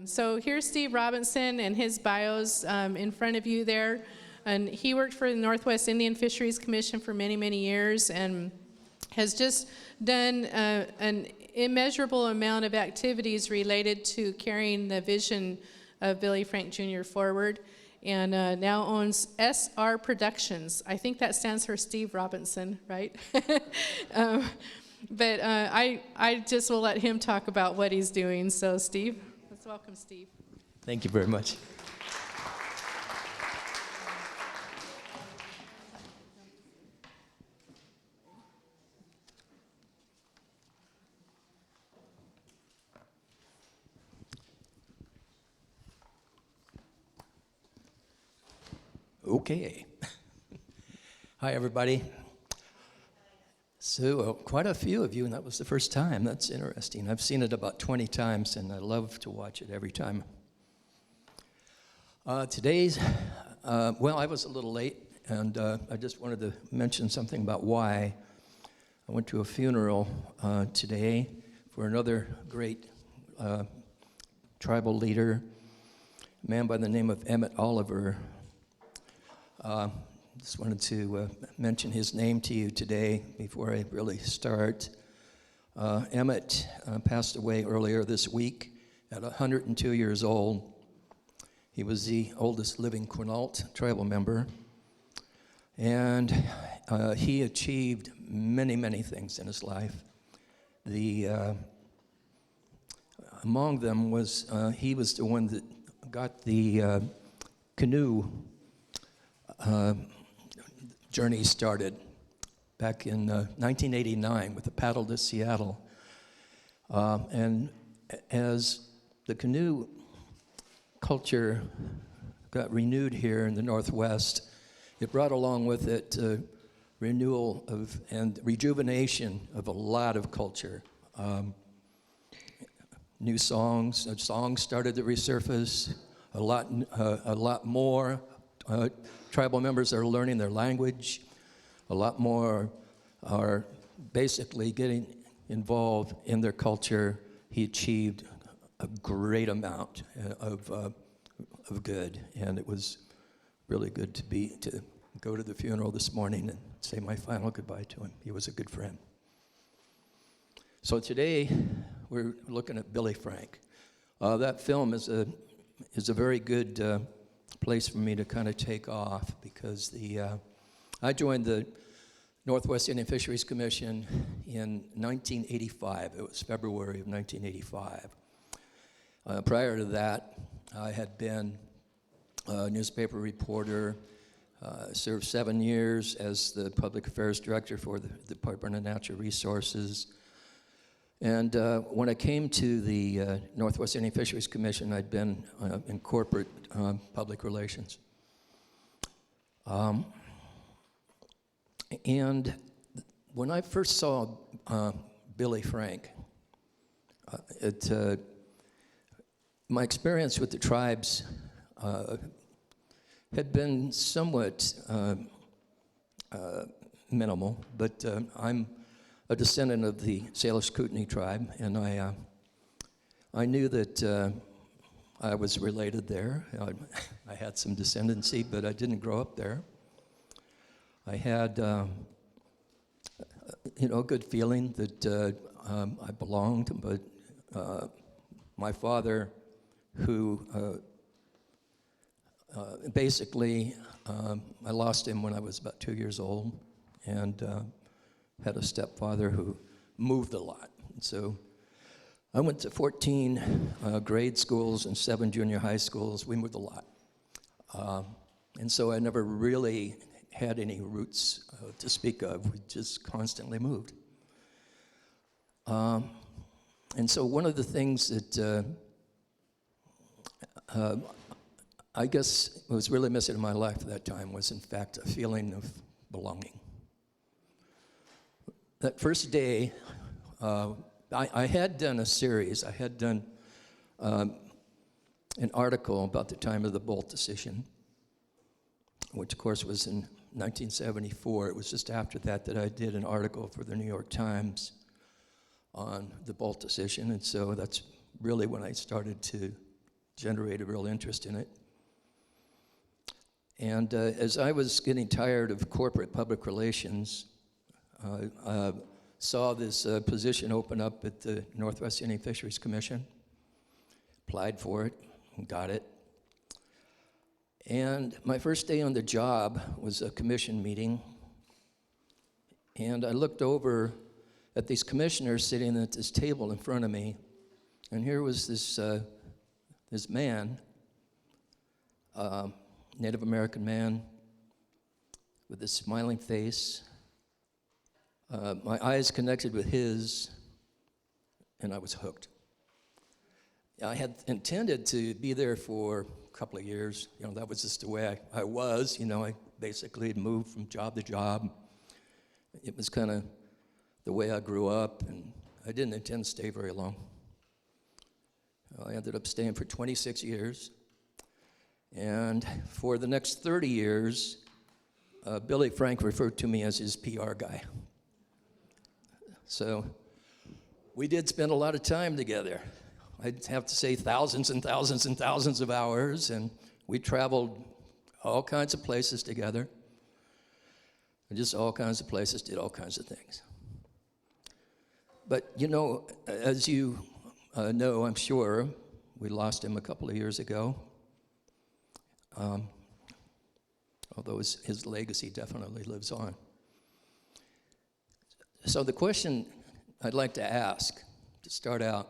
So here's Steve Robinson and his bios in front of you there. And he worked for the Northwest Indian Fisheries Commission for many, many years and has just done an immeasurable amount of activities related to carrying the vision of Willie Frank Jr. forward, and now owns SR Productions. I think that stands for Steve Robinson, right? But I just will let him talk about what he's doing. So Steve, let's welcome Steve. Thank you very much. Okay. Hi, everybody. So quite a few of you, and that was the first time. That's interesting. I've seen it about 20 times, and I love to watch it every time. Today's, well, I was a little late, and I just wanted to mention something about why. I went to a funeral today for another great tribal leader, a man by the name of Emmett Oliver. Just wanted to mention his name to you today before I really start. Emmett passed away earlier this week at 102 years old. He was the oldest living Quinault tribal member, and he achieved many, many things in his life. Among them was he was the one that got the canoe journey started back in 1989 with the paddle to Seattle. And as the canoe culture got renewed here in the Northwest, it brought along with it renewal of and rejuvenation of a lot of culture. New songs started to resurface, a lot more. Tribal members are learning their language. A lot more are basically getting involved in their culture. He achieved a great amount of good, and it was really good to go to the funeral this morning and say my final goodbye to him. He was a good friend. So today we're looking at Willie Frank. That film is a very good place for me to kind of take off because I joined the Northwest Indian Fisheries Commission in 1985. It was February of 1985. Prior to that, I had been a newspaper reporter, served 7 years as the public affairs director for the Department of Natural Resources. And when I came to the Northwest Indian Fisheries Commission, I'd been in corporate public relations. And when I first saw Willie Frank, my experience with the tribes had been somewhat minimal, but I'm a descendant of the Salish Kootenai tribe, and I knew that I was related there. I had some descendancy, but I didn't grow up there. I had, a good feeling that I belonged, but my father, who basically, I lost him when I was about 2 years old, and had a stepfather who moved a lot. And so I went to 14 grade schools and 7 junior high schools. We moved a lot. And so I never really had any roots to speak of. We just constantly moved. And so one of the things that I guess was really missing in my life at that time was, in fact, a feeling of belonging. That first day, I had done a series. I had done an article about the time of the Bolt decision, which, of course, was in 1974. It was just after that I did an article for the New York Times on the Bolt decision, and so that's really when I started to generated real interest in it. And as I was getting tired of corporate public relations, saw this position open up at the Northwest Indian Fisheries Commission, applied for it, and got it. And my first day on the job was a commission meeting, and I looked over at these commissioners sitting at this table in front of me, and here was this man, Native American man, with a smiling face. My eyes connected with his, and I was hooked. I had intended to be there for a couple of years. You know, that was just the way I was. You know, I basically had moved from job to job. It was kind of the way I grew up, and I didn't intend to stay very long. I ended up staying for 26 years. And for the next 30 years, Billy Frank referred to me as his PR guy. So we did spend a lot of time together. I'd have to say thousands and thousands and thousands of hours, and we traveled all kinds of places together, and just all kinds of places, did all kinds of things. But, you know, as you know, I'm sure, we lost him a couple of years ago, although his legacy definitely lives on. So the question I'd like to ask, to start out,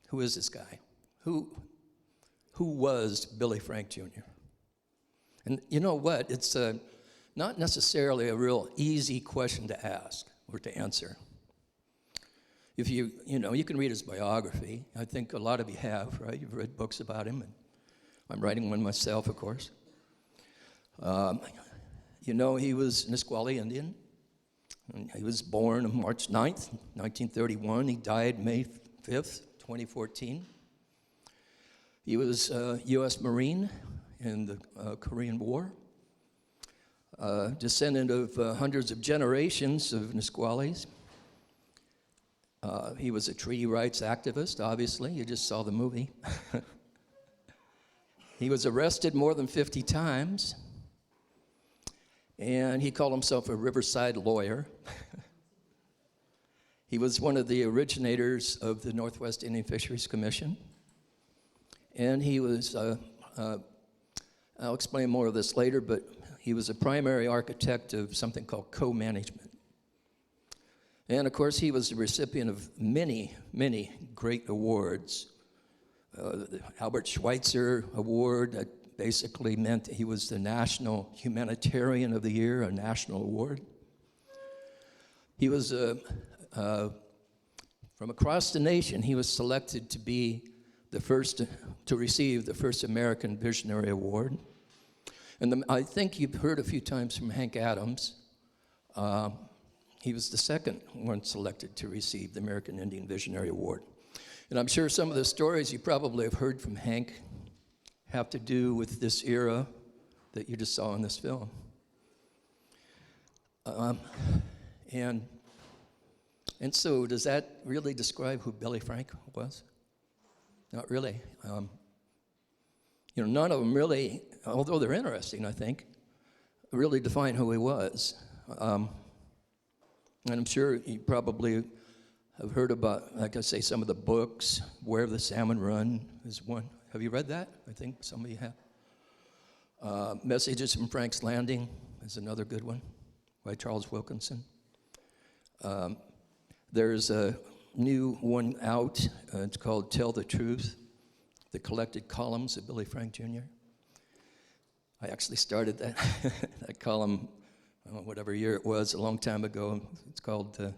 who is this guy? Who was Billy Frank Jr.? And you know what? It's not necessarily a real easy question to ask or to answer. If you can read his biography. I think a lot of you have, right? You've read books about him, and I'm writing one myself, of course. You know, he was Nisqually Indian. And he was born on March 9th, 1931. He died May 5th, 2014. He was a U.S. Marine in the Korean War, descendant of hundreds of generations of Nisquallies. He was a treaty rights activist, obviously. You just saw the movie. He was arrested more than 50 times, and he called himself a riverside lawyer. He was one of the originators of the Northwest Indian Fisheries Commission, and he was, I'll explain more of this later, but he was a primary architect of something called co-management. And of course, he was the recipient of many, many great awards. The Albert Schweitzer Award, that basically meant he was the National Humanitarian of the Year, a national award. He was, from across the nation, he was selected to be the first to receive the first American Visionary Award. And I think you've heard a few times from Hank Adams. He was the second one selected to receive the American Indian Visionary Award. And I'm sure some of the stories you probably have heard from Hank have to do with this era that you just saw in this film. And so does that really describe who Billy Frank was? Not really. None of them really, although they're interesting, I think, really define who he was. And I'm sure you probably have heard about, like I say, some of the books. Where the Salmon Run is one. Have you read that? I think some of you have. Messages from Frank's Landing is another good one by Charles Wilkinson. There's a new one out. It's called Tell the Truth, the collected columns of Billy Frank Jr. I actually started that, that column, whatever year it was, a long time ago. It's called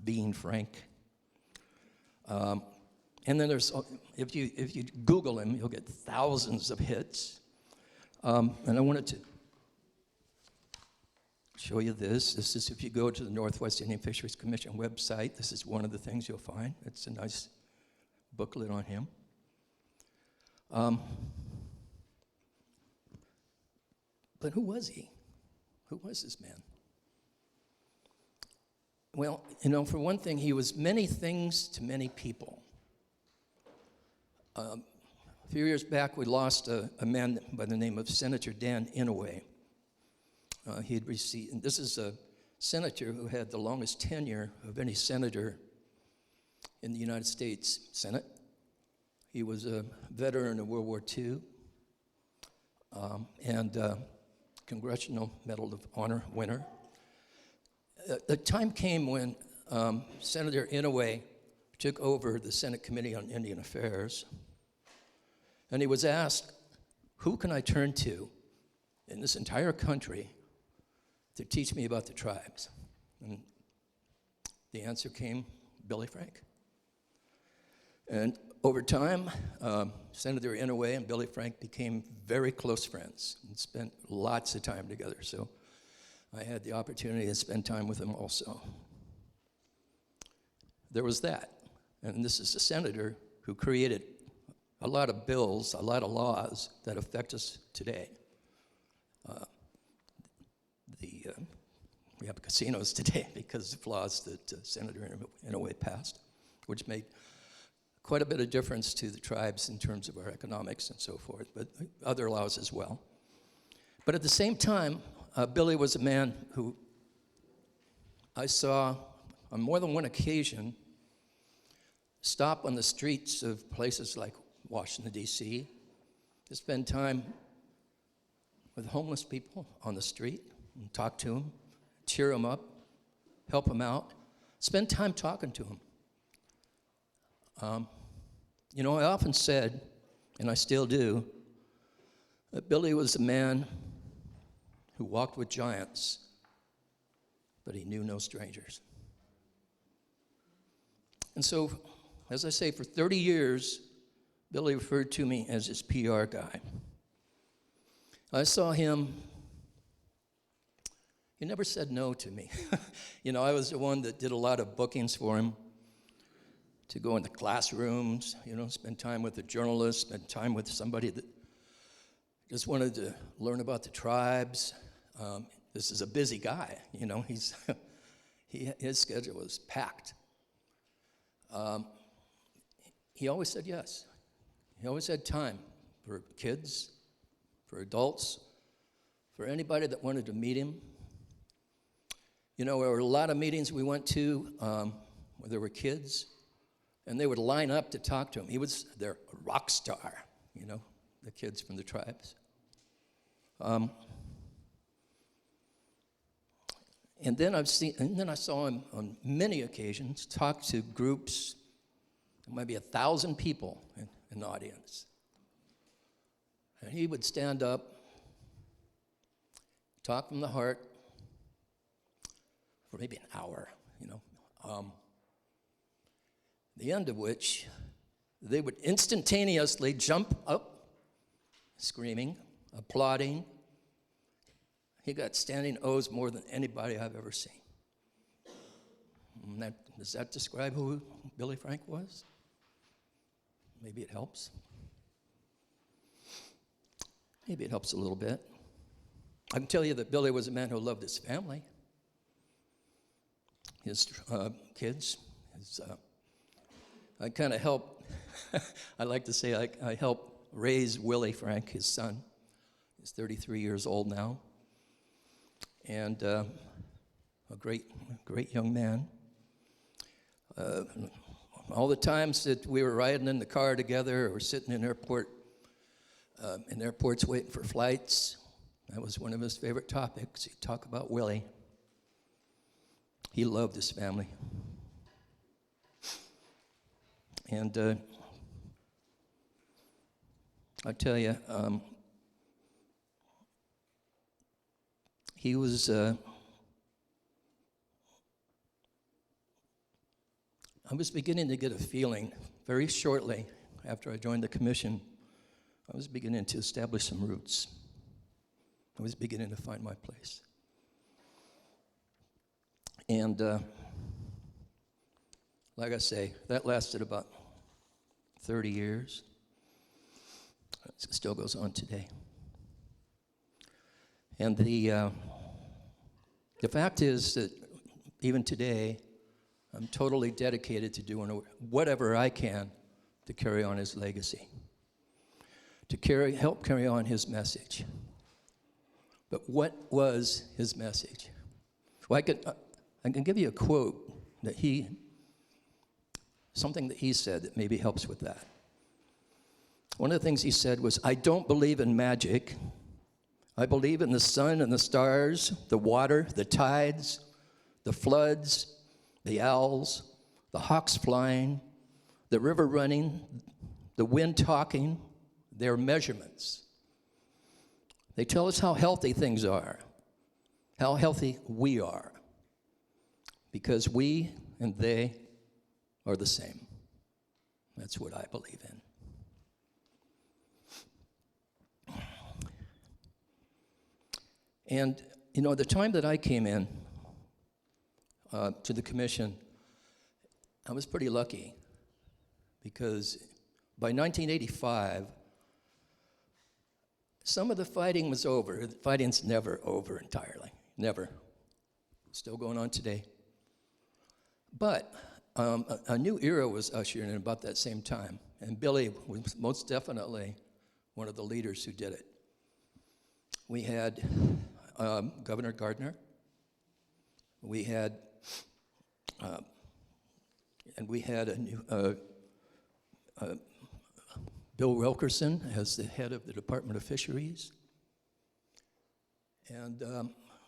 Being Frank. And then there's, if you Google him, you'll get thousands of hits. And I wanted to show you this. This is, if you go to the Northwest Indian Fisheries Commission website, this is one of the things you'll find. It's a nice booklet on him. But who was he? Who was this man? Well, for one thing, he was many things to many people. A few years back, we lost a man by the name of Senator Dan Inouye. He had received, and this is a senator who had the longest tenure of any senator in the United States Senate. He was a veteran of World War II and Congressional Medal of Honor winner. The time came when Senator Inouye took over the Senate Committee on Indian Affairs, and he was asked, who can I turn to in this entire country to teach me about the tribes? And the answer came, Billy Frank. And over time, Senator Inouye and Billy Frank became very close friends and spent lots of time together. So I had the opportunity to spend time with him also. There was that. And this is a senator who created a lot of bills, a lot of laws that affect us today. We have casinos today because of laws that Senator Inouye passed, which made quite a bit of difference to the tribes in terms of our economics and so forth, but other laws as well. But at the same time, Billy was a man who I saw on more than one occasion stop on the streets of places like Washington, D.C., to spend time with homeless people on the street and talk to them, cheer them up, help them out, spend time talking to them. You know, I often said, and I still do, that Billy was a man who walked with giants, but he knew no strangers. And so, as I say, for 30 years, Billy referred to me as his PR guy. I saw him, he never said no to me. You know, I was the one that did a lot of bookings for him to go into classrooms, you know, spend time with a journalist, spend time with somebody that just wanted to learn about the tribes. This is a busy guy, you know, his schedule was packed. He always said yes. He always had time for kids, for adults, for anybody that wanted to meet him. You know, there were a lot of meetings we went to where there were kids, and they would line up to talk to him. He was their rock star, you know, the kids from the tribes. And then I saw him on many occasions talk to groups, maybe 1,000 people in the audience. And he would stand up, talk from the heart for maybe an hour, you know. The end of which, they would instantaneously jump up, screaming, applauding. He got standing O's more than anybody I've ever seen. And does that describe who Billy Frank was? Maybe it helps. Maybe it helps a little bit. I can tell you that Billy was a man who loved his family, his kids. I kind of helped, I like to say I helped raise Willie Frank, his son. He's 33 years old now. And a great young man. All the times that we were riding in the car together or sitting in airports waiting for flights, that was one of his favorite topics. He'd talk about Willie. He loved his family. And I tell you, he was, I was beginning to get a feeling very shortly after I joined the commission. I was beginning to establish some roots. I was beginning to find my place. And like I say, that lasted about 30 years. It still goes on today. And the fact is that even today, I'm totally dedicated to doing whatever I can to carry on his legacy, to help carry on his message. But what was his message? Well, I can give you a quote that something that he said that maybe helps with that. One of the things he said was, "I don't believe in magic. I believe in the sun and the stars, the water, the tides, the floods, the owls, the hawks flying, the river running, the wind talking, their measurements. They tell us how healthy things are, how healthy we are, because we and they are the same." That's what I believe in. And, you know, the time that I came in to the commission, I was pretty lucky, because by 1985, some of the fighting was over. The fighting's never over entirely, never. Still going on today. But a new era was ushered in about that same time, and Billy was most definitely one of the leaders who did it. We had Governor Gardner. We had a new Bill Wilkerson as the head of the Department of Fisheries, and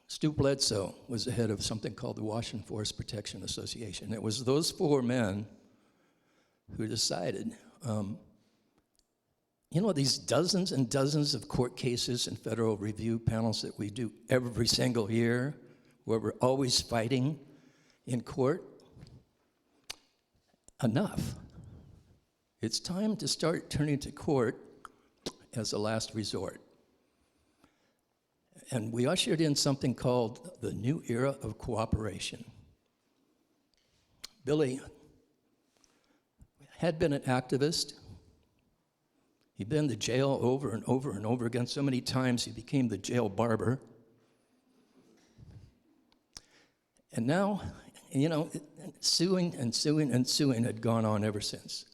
Stu Bledsoe was the head of something called the Washington Forest Protection Association. It was those four men who decided, you know, these dozens and dozens of court cases and federal review panels that we do every single year, where we're always fighting in court? Enough. It's time to start turning to court as a last resort. And we ushered in something called the new era of cooperation. Billy had been an activist. He'd been to jail over and over and over again. So many times he became the jail barber. And now, you know, suing and suing and suing had gone on ever since.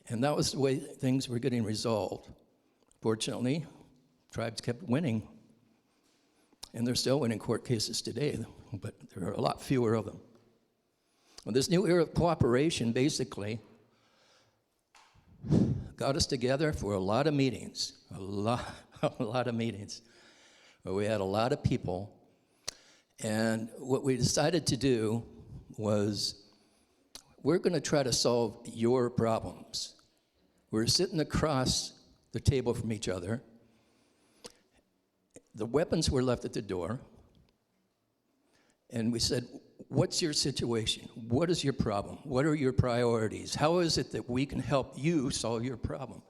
And that was the way things were getting resolved. Fortunately, tribes kept winning. And they're still winning court cases today, but there are a lot fewer of them. Well, this new era of cooperation basically got us together for a lot of meetings, a lot of meetings, where we had a lot of people. And what we decided to do was, we're going to try to solve your problems. We're sitting across the table from each other. The weapons were left at the door. And we said, what's your situation? What is your problem? What are your priorities? How is it that we can help you solve your problem?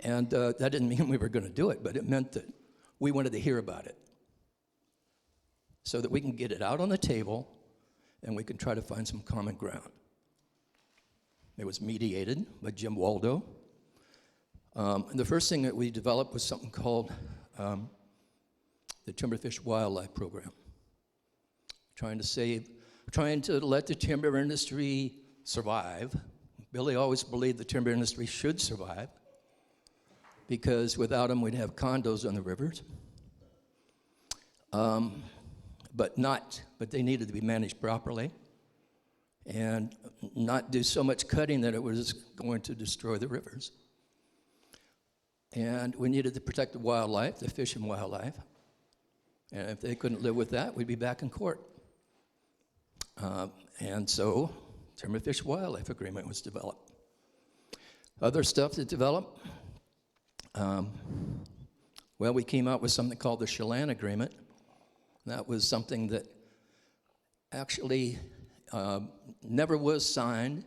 And that didn't mean we were going to do it, but it meant that we wanted to hear about it, so that we can get it out on the table and we can try to find some common ground. It was mediated by Jim Waldo. And the first thing that we developed was something called the Timberfish Wildlife Program. Trying to let the timber industry survive. Billy always believed the timber industry should survive, because without them we'd have condos on the rivers. But they needed to be managed properly and not do so much cutting that it was going to destroy the rivers. And we needed to protect the wildlife, the fish and wildlife. And if they couldn't live with that, we'd be back in court. And so, Timberfish Wildlife Agreement was developed. Other stuff that developed, well, we came out with something called the Chelan Agreement. That was something that actually never was signed,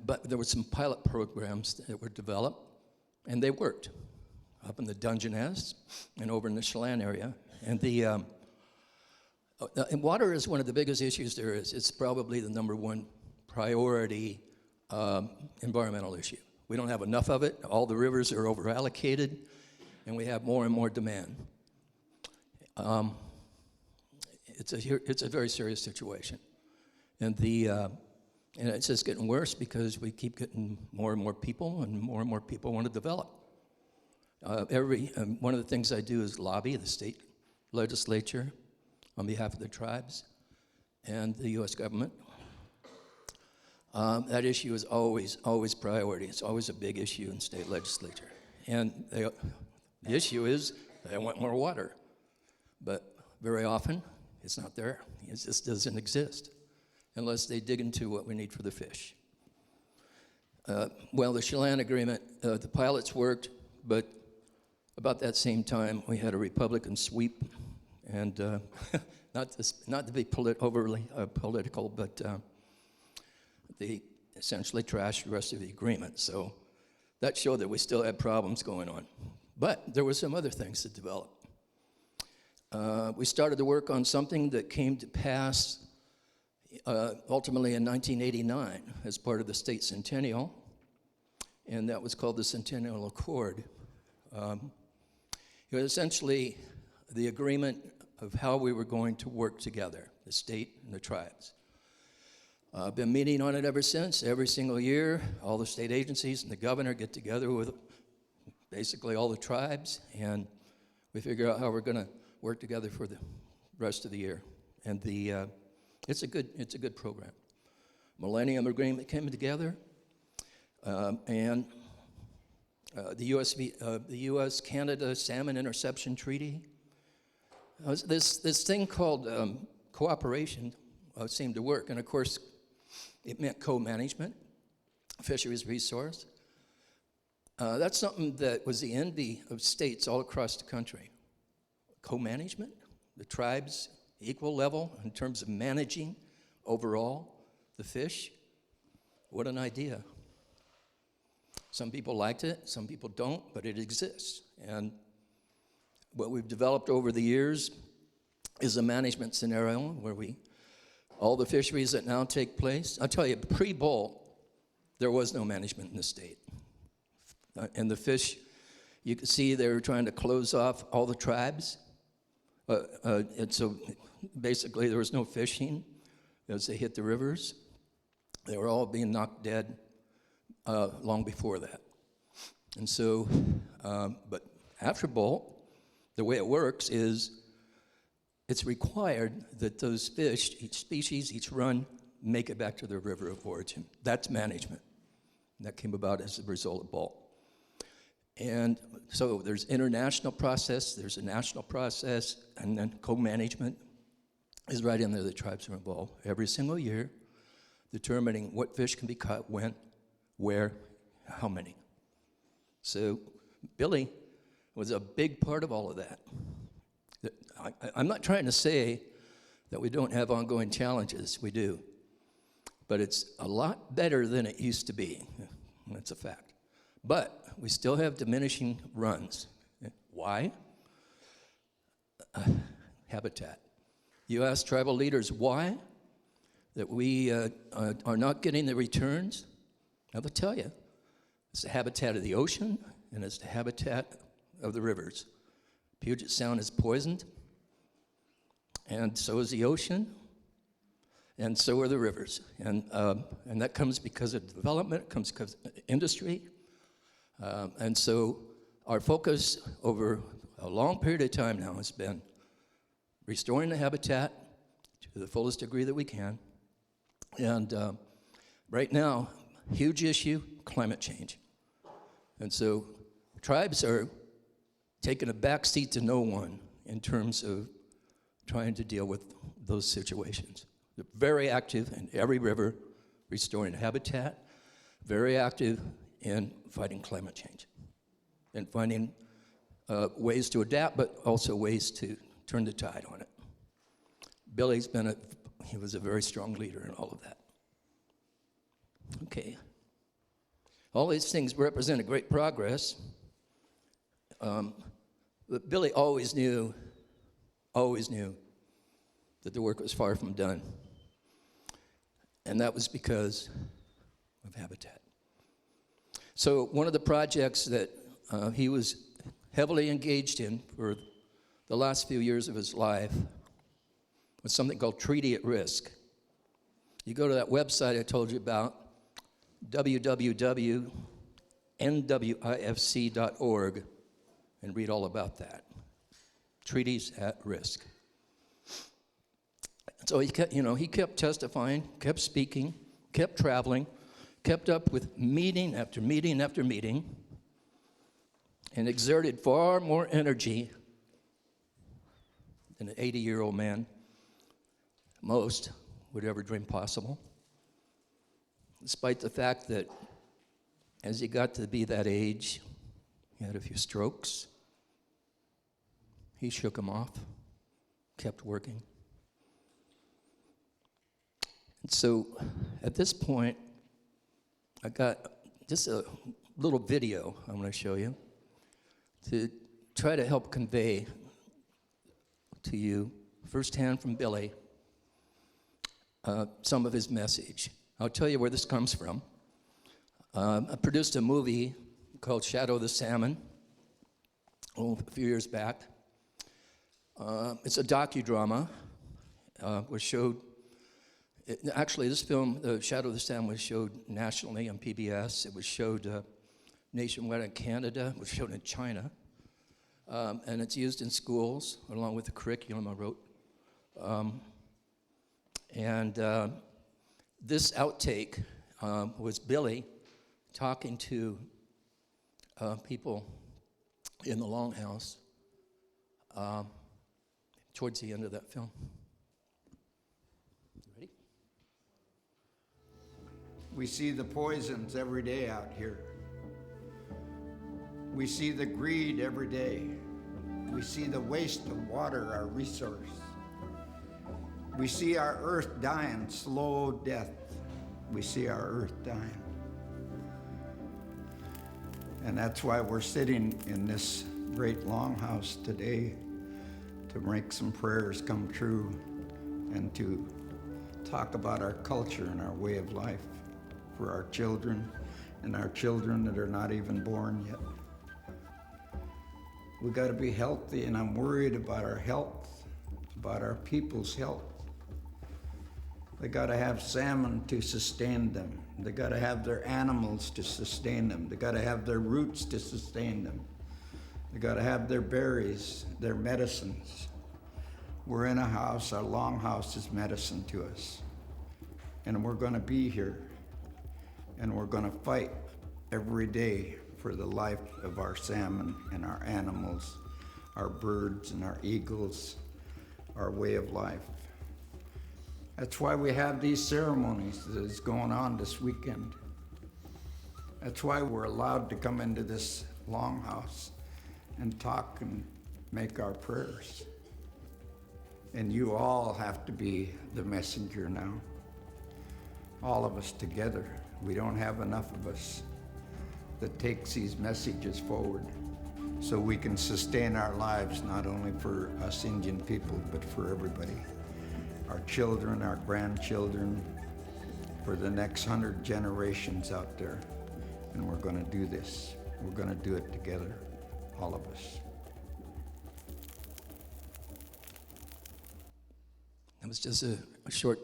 but there were some pilot programs that were developed, and they worked up in the Dungeness and over in the Chelan area. And and water is one of the biggest issues there is. It's probably the number one priority environmental issue. We don't have enough of it. All the rivers are over-allocated, and we have more and more demand. It's a very serious situation. And the And it's just getting worse because we keep getting more and more people want to develop. One of the things I do is lobby the state legislature on behalf of the tribes and the U.S. government. That issue is always priority. It's always a big issue in state legislature. And the issue is they want more water. But very often, it's not there. It just doesn't exist unless they dig into what we need for the fish. Well, the Chelan agreement, the pilots worked, but about that same time, we had a Republican sweep. And not to be overly political, but they essentially trashed the rest of the agreement. So that showed that we still had problems going on. But there were some other things that developed. We started to work on something that came to pass ultimately in 1989 as part of the state centennial, and that was called the Centennial Accord. It was essentially the agreement of how we were going to work together, the state and the tribes. I've been meeting on it ever since. Every single year, all the state agencies and the governor get together with basically all the tribes, and we figure out how we're going to work together for the rest of the year. And it's a good program. Millennium Agreement came together, and the U.S.-Canada Salmon Interception Treaty. This thing called cooperation seemed to work, and of course, it meant co-management, fisheries resource. That's something that was the envy of states all across the country. Co-management, the tribes equal level in terms of managing overall the fish. What an idea. Some people liked it, some people don't, but it exists. And what we've developed over the years is a management scenario where all the fisheries that now take place, I'll tell you, pre-Bolt, there was no management in the state. And the fish, you can see they were trying to close off all the tribes. And so basically there was no fishing as they hit the rivers. They were all being knocked dead long before that. And so, but after Bolt, the way it works is it's required that those fish, each species, each run, make it back to their river of origin. That's management. And that came about as a result of Bolt. And so there's international process, there's a national process, and then co-management is right in there. The tribes are involved every single year, determining what fish can be caught, when, where, how many. So Billy was a big part of all of that. I'm not trying to say that we don't have ongoing challenges. We do. But it's a lot better than it used to be. That's a fact. But we still have diminishing runs. Why? Habitat. You ask tribal leaders why? That we are not getting the returns? Now they'll tell you. It's the habitat of the ocean, and it's the habitat of the rivers. Puget Sound is poisoned, and so is the ocean, and so are the rivers. And that comes because of development, it comes because of industry. And so our focus over a long period of time now has been restoring the habitat to the fullest degree that we can. And right now, huge issue, climate change. And so tribes are taking a back seat to no one in terms of trying to deal with those situations. They're very active in every river, restoring habitat, very active in fighting climate change and finding ways to adapt, but also ways to turn the tide on it. Billy's he was a very strong leader in all of that. Okay. All these things represented great progress. But Billy always knew that the work was far from done. And that was because of habitat. So one of the projects that he was heavily engaged in for the last few years of his life was something called Treaty at Risk. You go to that website I told you about, www.nwifc.org, and read all about that. Treaties at risk. So he kept testifying, kept speaking, kept traveling, kept up with meeting after meeting after meeting, and exerted far more energy than an 80-year-old man, most, would ever dream possible. Despite the fact that as he got to be that age, he had a few strokes. He shook them off, kept working. And so at this point, I got just a little video I'm going to show you to try to help convey to you, firsthand from Billy, some of his message. I'll tell you where this comes from. I produced a movie called Shadow of the Salmon a few years back. It's a docudrama. Actually, this film, The Shadow of the Salmon, was showed nationally on PBS. It was showed nationwide in Canada. It was shown in China. And it's used in schools, along with the curriculum I wrote. This outtake was Billy talking to people in the Longhouse towards the end of that film. Ready? We see the poisons every day out here. We see the greed every day. We see the waste of water, our resource. We see our earth dying, slow death. We see our earth dying. And that's why we're sitting in this great longhouse today, to make some prayers come true and to talk about our culture and our way of life for our children and our children that are not even born yet. We got to be healthy, and I'm worried about our health, about our people's health. They got to have salmon to sustain them. They got to have their animals to sustain them. They got to have their roots to sustain them. They got to have their berries, their medicines. We're in a house, our longhouse is medicine to us. And we're going to be here. And we're going to fight every day for the life of our salmon and our animals, our birds and our eagles, our way of life. That's why we have these ceremonies that is going on this weekend. That's why we're allowed to come into this longhouse and talk and make our prayers. And you all have to be the messenger now. All of us together. We don't have enough of us that takes these messages forward so we can sustain our lives, not only for us Indian people, but for everybody. Our children, our grandchildren, for the next 100 generations out there. And we're going to do this. We're going to do it together, all of us. That was just a short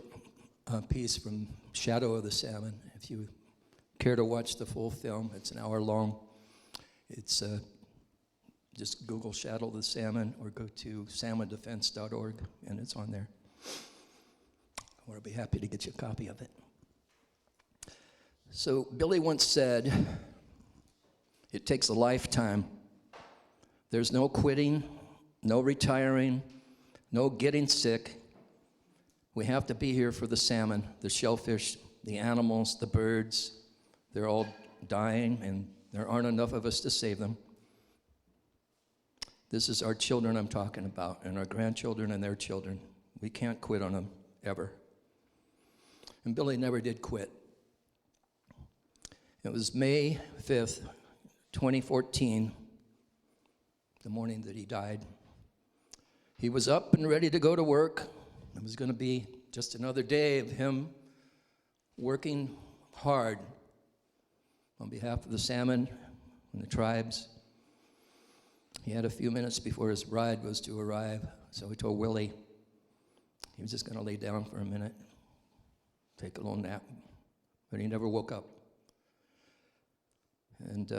piece from Shadow of the Salmon. If you care to watch the full film, it's an hour long. It's just Google Shadow of the Salmon or go to salmondefense.org, and it's on there. I'll be happy to get you a copy of it. So Billy once said, it takes a lifetime. There's no quitting, no retiring, no getting sick. We have to be here for the salmon, the shellfish, the animals, the birds. They're all dying, and there aren't enough of us to save them. This is our children I'm talking about, and our grandchildren and their children. We can't quit on them, ever. And Billy never did quit. It was May 5th, 2014, the morning that he died. He was up and ready to go to work. It was going to be just another day of him working hard on behalf of the salmon and the tribes. He had a few minutes before his ride was to arrive, so he told Willie he was just going to lay down for a minute, take a little nap, but he never woke up. And,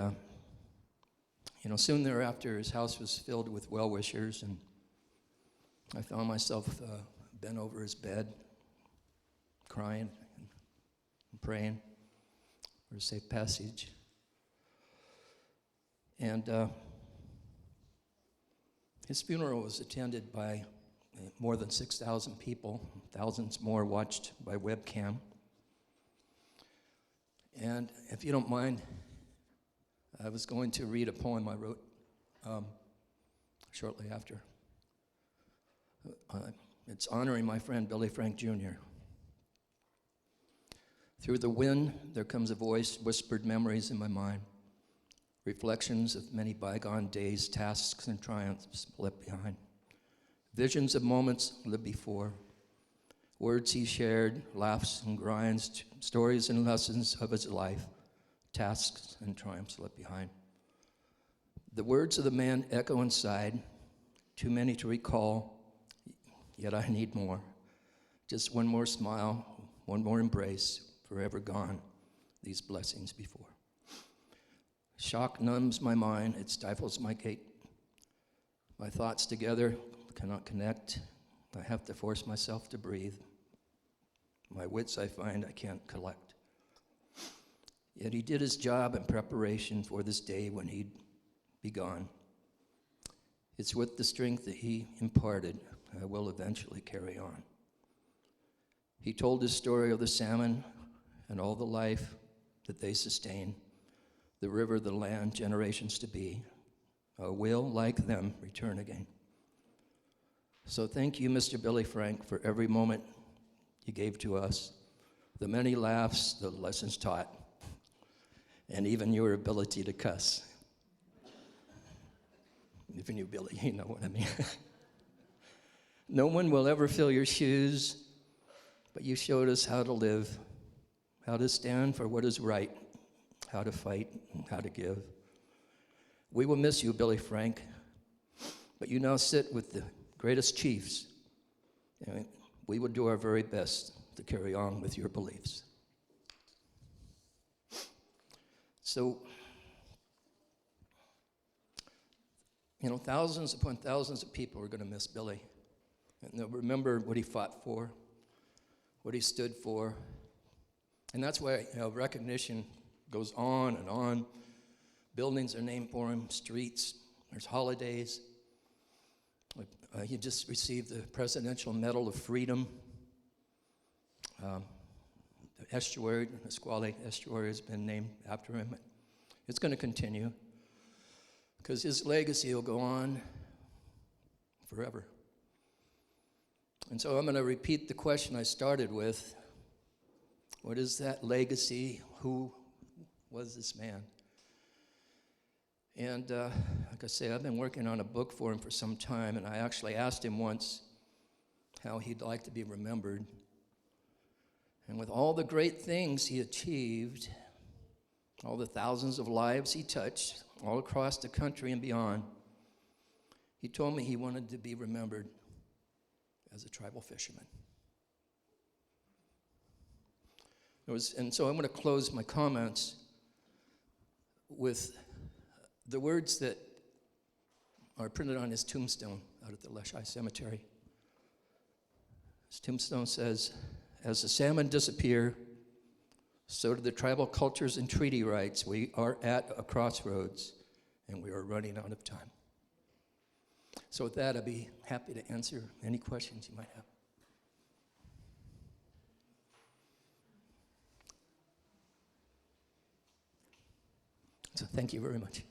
soon thereafter, his house was filled with well-wishers, and I found myself bent over his bed, crying and praying for a safe passage. And his funeral was attended by more than 6,000 people. Thousands more watched by webcam. And if you don't mind, I was going to read a poem I wrote shortly after. It's honoring my friend Billy Frank Jr. Through the wind, there comes a voice, whispered memories in my mind, reflections of many bygone days, tasks and triumphs left behind, visions of moments lived before, words he shared, laughs and grinds, stories and lessons of his life, tasks and triumphs left behind. The words of the man echo inside, too many to recall, yet I need more. Just one more smile, one more embrace, forever gone, these blessings before. Shock numbs my mind, it stifles my gait. My thoughts together cannot connect. I have to force myself to breathe. My wits I find I can't collect. Yet he did his job in preparation for this day when he'd be gone. It's with the strength that he imparted I will eventually carry on. He told his story of the salmon and all the life that they sustain, the river, the land, generations to be. I will, like them, return again. So thank you, Mr. Billy Frank, for every moment you gave to us, the many laughs, the lessons taught, and even your ability to cuss. Even you, Billy, you know what I mean. No one will ever fill your shoes, but you showed us how to live, how to stand for what is right, how to fight, and how to give. We will miss you, Billy Frank, but you now sit with the greatest chiefs, and we will do our very best to carry on with your beliefs. So, thousands upon thousands of people are going to miss Billy. And they'll remember what he fought for, what he stood for. And that's why recognition goes on and on. Buildings are named for him, streets, there's holidays. He just received the Presidential Medal of Freedom. The estuary, the Nisqually Estuary, has been named after him. It's going to continue because his legacy will go on forever. And so I'm going to repeat the question I started with. What is that legacy? Who was this man? And like I say, I've been working on a book for him for some time, and I actually asked him once how he'd like to be remembered. And with all the great things he achieved, all the thousands of lives he touched, all across the country and beyond, he told me he wanted to be remembered as a tribal fisherman. And so I'm going to close my comments with the words that are printed on his tombstone out at the Leshai Cemetery. His tombstone says, "As the salmon disappear, so do the tribal cultures and treaty rights. We are at a crossroads, and we are running out of time." So with that, I'd be happy to answer any questions you might have. So thank you very much.